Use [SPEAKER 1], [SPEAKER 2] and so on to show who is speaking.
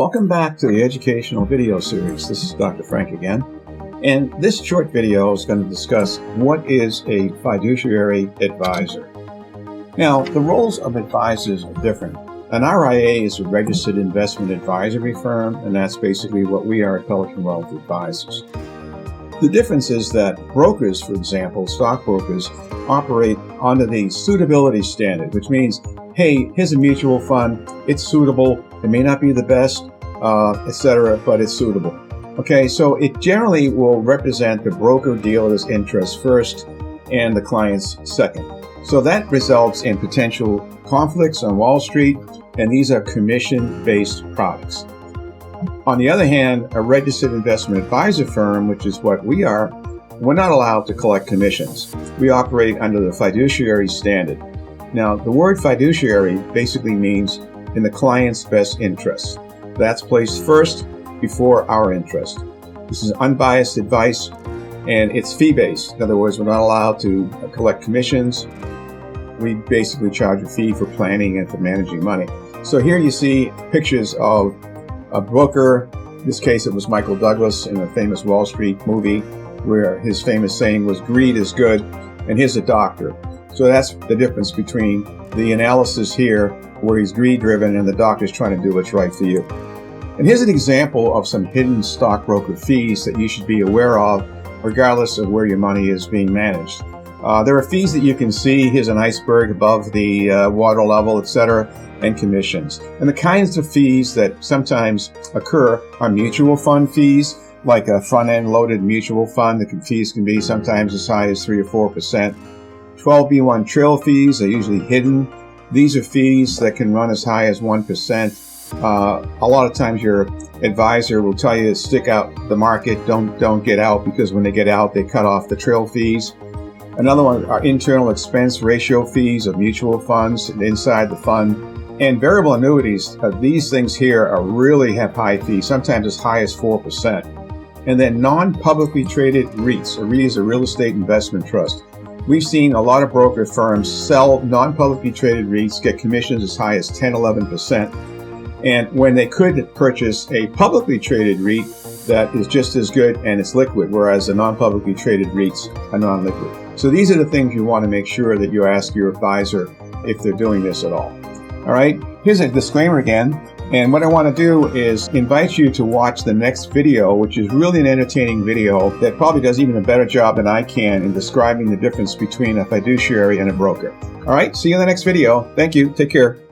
[SPEAKER 1] Welcome back to the educational video series. This is Dr. Frank again. And this short video is going to discuss what is a fiduciary advisor. Now, the roles of advisors are different. An RIA is a registered investment advisory firm, and that's basically what we are at Pelican Wealth Advisors. The difference is that brokers, for example, stockbrokers, operate under the suitability standard, which means, hey, here's a mutual fund, it's suitable, it may not be the best, etc., but it's suitable. Okay, so it generally will represent the broker-dealer's interest first and the client's second. So that results in potential conflicts on Wall Street, and these are commission-based products. On the other hand, a registered investment advisor firm, which is what we are, we're not allowed to collect commissions. We operate under the fiduciary standard. Now, the word fiduciary basically means in the client's best interest. That's placed first before our interest. This is unbiased advice, and it's fee-based. In other words, we're not allowed to collect commissions. We basically charge a fee for planning and for managing money. So here you see pictures of a broker. In this case, it was Michael Douglas in a famous Wall Street movie where his famous saying was, "Greed is good," and here's a doctor. So that's the difference between the analysis here, where he's greed-driven and the doctor's trying to do what's right for you. And here's an example of some hidden stockbroker fees that you should be aware of, regardless of where your money is being managed. There are fees that you can see. Here's an iceberg above the water level, etc., and commissions. And the kinds of fees that sometimes occur are mutual fund fees, like a front-end loaded mutual fund. The fees can be sometimes as high as 3 or 4%. 12b1 trail fees are usually hidden. These are fees that can run as high as 1%. A lot of times your advisor will tell you to stick out the market, don't get out, because when they get out, they cut off the trail fees. Another one are internal expense ratio fees of mutual funds inside the fund. And variable annuities, these things here are really have high fees, sometimes as high as 4%. And then non-publicly traded REITs. A REIT is a real estate investment trust. We've seen a lot of broker firms sell non-publicly traded REITs, get commissions as high as 10, 11%. And when they could purchase a publicly traded REIT that is just as good and it's liquid, whereas the non-publicly traded REITs are non-liquid. So these are the things you want to make sure that you ask your advisor if they're doing this at all. All right, here's a disclaimer again. And what I want to do is invite you to watch the next video, which is really an entertaining video that probably does even a better job than I can in describing the difference between a fiduciary and a broker. All right, see you in the next video. Thank you. Take care.